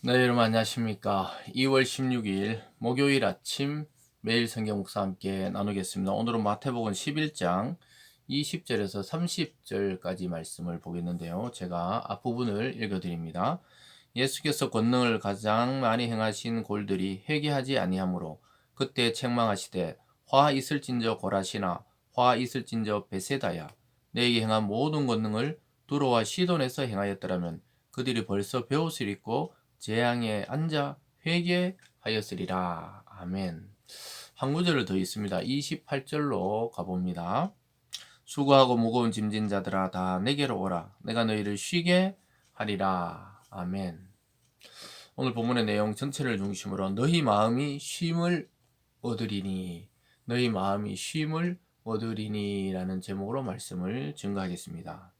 네, 여러분 안녕하십니까. 2월 16일 목요일 아침 매일 성경 묵사 함께 나누겠습니다. 오늘은 마태복음 11장 20절에서 30절까지 말씀을 보겠는데요. 제가 앞부분을 읽어드립니다. 예수께서 권능을 가장 많이 행하신 골들이 회개하지 아니하므로 그때 책망하시되 화 있을진저 고라시나 화 있을진저 베세다야 내게 행한 모든 권능을 두로와 시돈에서 행하였더라면 그들이 벌써 배옷을 입고 재앙에 앉아 회개하였으리라. 아멘. 한 구절을 더 있습니다. 28절로 가봅니다. 수고하고 무거운 짐진 자들아 다 내게로 오라. 내가 너희를 쉬게 하리라. 아멘. 오늘 본문의 내용 전체를 중심으로 너희 마음이 쉼을 얻으리니 너희 마음이 쉼을 얻으리니 라는 제목으로 말씀을 증거하겠습니다.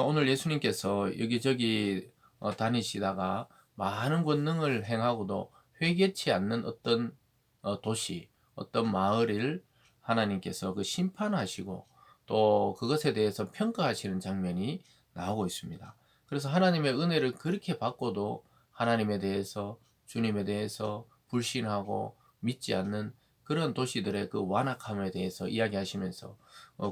오늘 예수님께서 여기저기 다니시다가 많은 권능을 행하고도 회개치 않는 어떤 도시, 어떤 마을을 하나님께서 그 심판하시고 또 그것에 대해서 평가하시는 장면이 나오고 있습니다. 그래서 하나님의 은혜를 그렇게 받고도 하나님에 대해서, 주님에 대해서 불신하고 믿지 않는 그런 도시들의 그 완악함에 대해서 이야기하시면서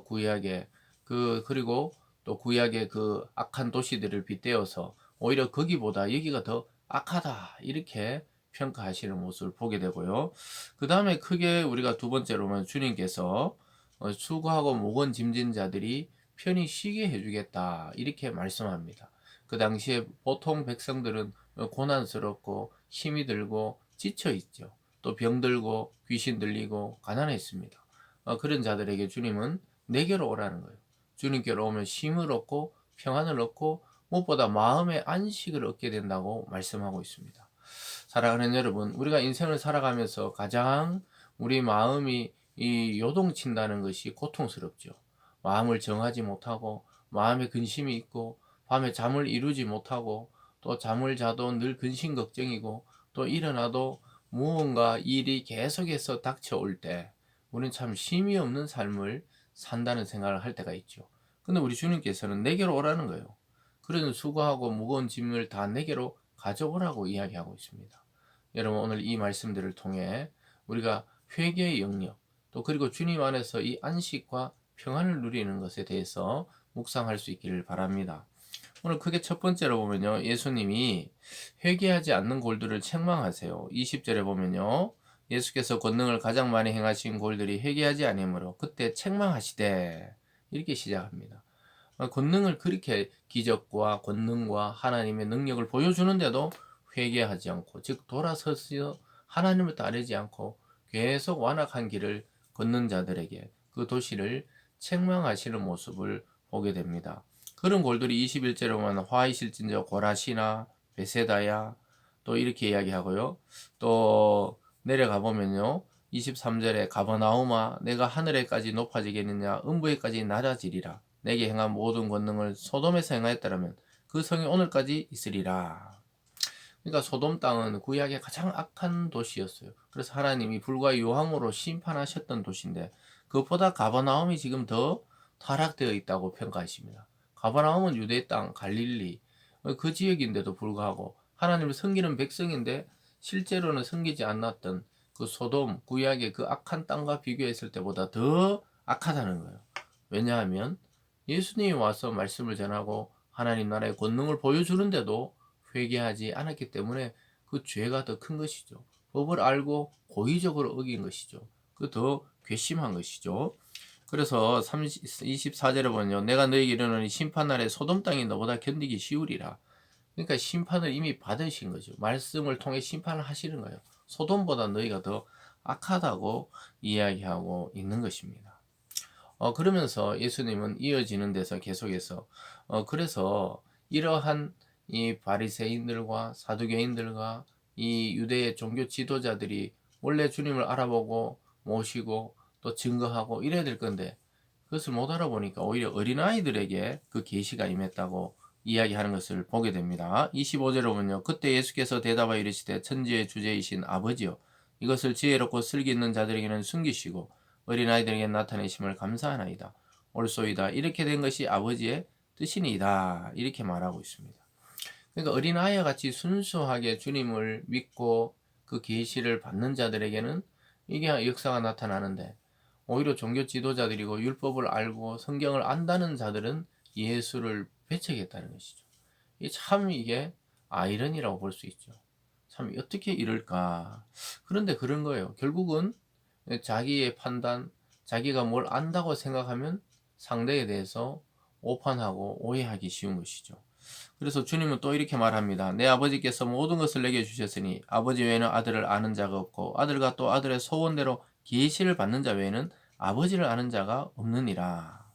구약에 그리고 또 구약의 그 악한 도시들을 빗대어서 오히려 거기보다 여기가 더 악하다 이렇게 평가하시는 모습을 보게 되고요. 그 다음에 크게 우리가 두 번째로는 주님께서 수고하고 무거운 짐진 자들이 편히 쉬게 해주겠다 이렇게 말씀합니다. 그 당시에 보통 백성들은 고난스럽고 힘이 들고 지쳐 있죠. 또 병들고 귀신 들리고 가난했습니다. 그런 자들에게 주님은 내게로 오라는 거예요. 주님께로 오면 쉼을 얻고 평안을 얻고 무엇보다 마음의 안식을 얻게 된다고 말씀하고 있습니다. 사랑하는 여러분, 우리가 인생을 살아가면서 가장 우리 마음이 요동친다는 것이 고통스럽죠. 마음을 정하지 못하고 마음에 근심이 있고 밤에 잠을 이루지 못하고 또 잠을 자도 늘 근심 걱정이고 또 일어나도 무언가 일이 계속해서 닥쳐올 때 우리는 참 쉼이 없는 삶을 산다는 생각을 할 때가 있죠. 근데 우리 주님께서는 내게로 오라는 거예요. 그런 수고하고 무거운 짐을 다 내게로 가져오라고 이야기하고 있습니다. 여러분 오늘 이 말씀들을 통해 우리가 회개의 영역 또 그리고 주님 안에서 이 안식과 평안을 누리는 것에 대해서 묵상할 수 있기를 바랍니다. 오늘 크게 첫 번째로 보면요. 예수님이 회개하지 않는 골들을 책망하세요. 20절에 보면요. 예수께서 권능을 가장 많이 행하신 골들이 회개하지 아니므로 그때 책망하시되 이렇게 시작합니다. 권능을 그렇게 기적과 권능과 하나님의 능력을 보여주는데도 회개하지 않고 즉 돌아서서 하나님을 따르지 않고 계속 완악한 길을 걷는 자들에게 그 도시를 책망하시는 모습을 보게 됩니다. 그런 골들이 21절에 보면 화이실진저 고라시나 베세다야 또 이렇게 이야기하고요. 또 내려가 보면요. 23절에 가버나움아 내가 하늘에까지 높아지겠느냐 음부에까지 낮아지리라 내게 행한 모든 권능을 소돔에서 행하였다라면 그 성이 오늘까지 있으리라. 그러니까 소돔 땅은 구약의 가장 악한 도시였어요. 그래서 하나님이 불과 유황으로 심판하셨던 도시인데 그것보다 가버나움이 지금 더 타락되어 있다고 평가하십니다. 가버나움은 유대 땅 갈릴리 그 지역인데도 불구하고 하나님을 섬기는 백성인데 실제로는 섬기지 않았던 그 소돔 구약의 그 악한 땅과 비교했을 때보다 더 악하다는 거예요. 왜냐하면 예수님이 와서 말씀을 전하고 하나님 나라의 권능을 보여주는데도 회개하지 않았기 때문에 그 죄가 더 큰 것이죠. 법을 알고 고의적으로 어긴 것이죠. 그 더 괘씸한 것이죠. 그래서 24절에 보면요. 내가 너에게 이르노니 심판날에 소돔 땅이 너보다 견디기 쉬우리라. 그러니까 심판을 이미 받으신 거죠. 말씀을 통해 심판을 하시는 거예요. 소돔보다 너희가 더 악하다고 이야기하고 있는 것입니다. 그러면서 예수님은 이어지는 데서 계속해서 그래서 이러한 이 바리새인들과 사두개인들과 이 유대의 종교 지도자들이 원래 주님을 알아보고 모시고 또 증거하고 이래야 될 건데 그것을 못 알아보니까 오히려 어린아이들에게 그 계시가 임했다고 이야기하는 것을 보게 됩니다. 25절에 보면요. 그때 예수께서 대답하여 이르시되 천지의 주제이신 아버지여 이것을 지혜롭고 슬기 있는 자들에게는 숨기시고 어린아이들에게 나타내심을 감사하나이다. 옳소이다. 이렇게 된 것이 아버지의 뜻이니이다. 이렇게 말하고 있습니다. 그러니까 어린아이와 같이 순수하게 주님을 믿고 그 계시를 받는 자들에게는 이게 역사가 나타나는데, 오히려 종교 지도자들이고 율법을 알고 성경을 안다는 자들은 예수를 배척했다는 것이죠. 이게 아이러니라고 볼 수 있죠. 참 어떻게 이럴까. 그런데 그런 거예요. 결국은 자기의 판단, 자기가 뭘 안다고 생각하면 상대에 대해서 오판하고 오해하기 쉬운 것이죠. 그래서 주님은 또 이렇게 말합니다. 내 아버지께서 모든 것을 내게 주셨으니 아버지 외에는 아들을 아는 자가 없고 아들과 또 아들의 소원대로 계시를 받는 자 외에는 아버지를 아는 자가 없느니라.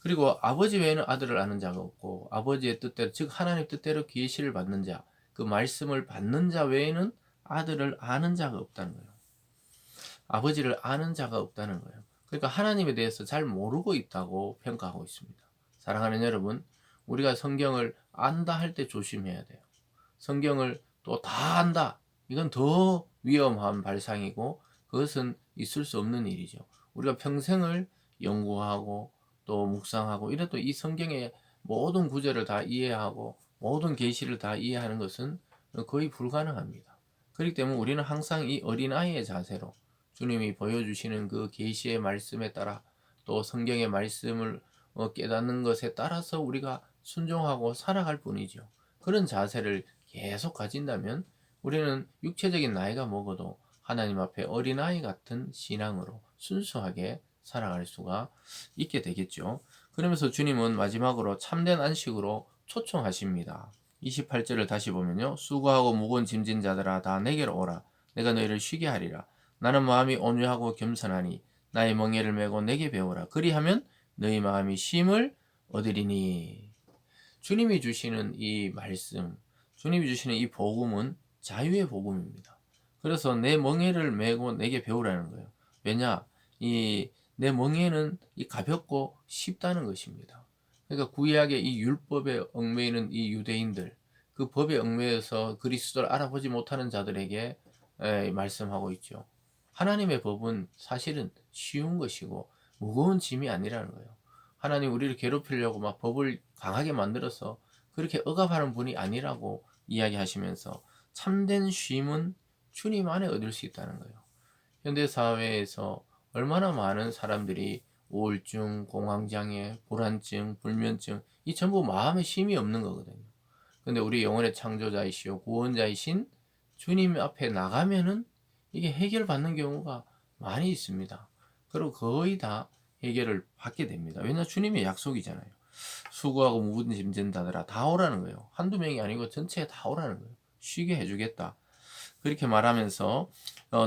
그리고 아버지 외에는 아들을 아는 자가 없고 아버지의 뜻대로, 즉 하나님 뜻대로 계시를 받는 자, 그 말씀을 받는 자 외에는 아들을 아는 자가 없다는 거예요. 아버지를 아는 자가 없다는 거예요. 그러니까 하나님에 대해서 잘 모르고 있다고 평가하고 있습니다. 사랑하는 여러분, 우리가 성경을 안다 할 때 조심해야 돼요. 성경을 또 다 안다, 이건 더 위험한 발상이고 그것은 있을 수 없는 일이죠. 우리가 평생을 연구하고 또 묵상하고 이래도 이 성경의 모든 구절을 다 이해하고 모든 계시를 다 이해하는 것은 거의 불가능합니다. 그렇기 때문에 우리는 항상 이 어린아이의 자세로 주님이 보여주시는 그 계시의 말씀에 따라 또 성경의 말씀을 깨닫는 것에 따라서 우리가 순종하고 살아갈 뿐이죠. 그런 자세를 계속 가진다면 우리는 육체적인 나이가 먹어도 하나님 앞에 어린아이 같은 신앙으로 순수하게 살아갈 수가 있게 되겠죠. 그러면서 주님은 마지막으로 참된 안식으로 초청하십니다. 28절을 다시 보면요. 수고하고 무거운 짐진 자들아 다 내게로 오라. 내가 너희를 쉬게 하리라. 나는 마음이 온유하고 겸손하니 나의 멍에를 메고 내게 배우라. 그리하면 너희 마음이 쉼을 얻으리니. 주님이 주시는 이 말씀, 주님이 주시는 이 복음은 자유의 복음입니다. 그래서 내 멍에를 메고 내게 배우라는 거예요. 왜냐? 내 멍에는 가볍고 쉽다는 것입니다. 그러니까 구약의 이 율법에 얽매이는 이 유대인들, 그 법에 얽매여서 그리스도를 알아보지 못하는 자들에게 말씀하고 있죠. 하나님의 법은 사실은 쉬운 것이고 무거운 짐이 아니라는 거예요. 하나님 우리를 괴롭히려고 막 법을 강하게 만들어서 그렇게 억압하는 분이 아니라고 이야기하시면서 참된 쉼은 주님 안에 얻을 수 있다는 거예요. 현대 사회에서 얼마나 많은 사람들이 우울증, 공황장애, 불안증, 불면증, 이 전부 마음에 쉼이 없는 거거든요. 근데 우리 영혼의 창조자이시오 구원자이신 주님 앞에 나가면은 이게 해결받는 경우가 많이 있습니다. 그리고 거의 다 해결을 받게 됩니다. 왜냐 주님의 약속이잖아요. 수고하고 무거운 짐진 자들아 다 오라는 거예요. 한두 명이 아니고 전체에 다 오라는 거예요. 쉬게 해주겠다. 그렇게 말하면서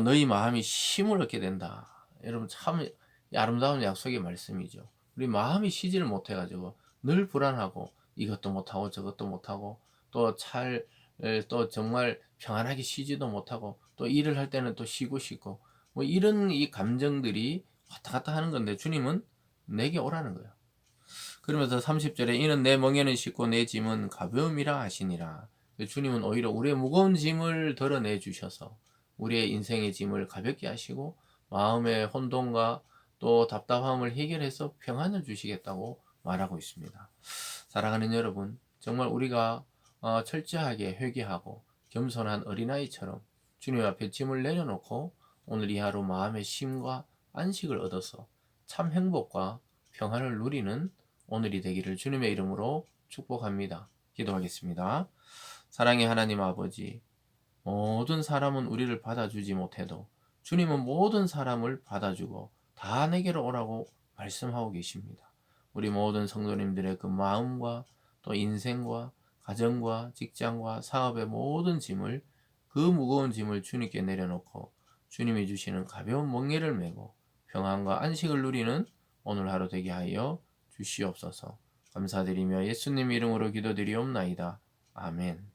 너희 마음이 쉼을 얻게 된다. 여러분 참 아름다운 약속의 말씀이죠. 우리 마음이 쉬지를 못해가지고 늘 불안하고 이것도 못하고 저것도 못하고 또 정말 평안하게 쉬지도 못하고 또 일을 할 때는 또 쉬고 싶고 뭐 이런 이 감정들이 왔다 갔다 하는 건데 주님은 내게 오라는 거예요. 그러면서 30절에 이는 내 멍에는 쉽고 내 짐은 가벼움이라 하시니라. 주님은 오히려 우리의 무거운 짐을 덜어내 주셔서 우리의 인생의 짐을 가볍게 하시고 마음의 혼돈과 또 답답함을 해결해서 평안을 주시겠다고 말하고 있습니다. 사랑하는 여러분, 정말 우리가 철저하게 회개하고 겸손한 어린아이처럼 주님 앞에 짐을 내려놓고 오늘 이 하루 마음의 쉼과 안식을 얻어서 참 행복과 평안을 누리는 오늘이 되기를 주님의 이름으로 축복합니다. 기도하겠습니다. 사랑의 하나님 아버지, 모든 사람은 우리를 받아주지 못해도 주님은 모든 사람을 받아주고 다 내게로 오라고 말씀하고 계십니다. 우리 모든 성도님들의 그 마음과 또 인생과 가정과 직장과 사업의 모든 짐을, 그 무거운 짐을 주님께 내려놓고 주님이 주시는 가벼운 멍에를 메고 평안과 안식을 누리는 오늘 하루 되게 하여 주시옵소서. 감사드리며 예수님 이름으로 기도드리옵나이다. 아멘.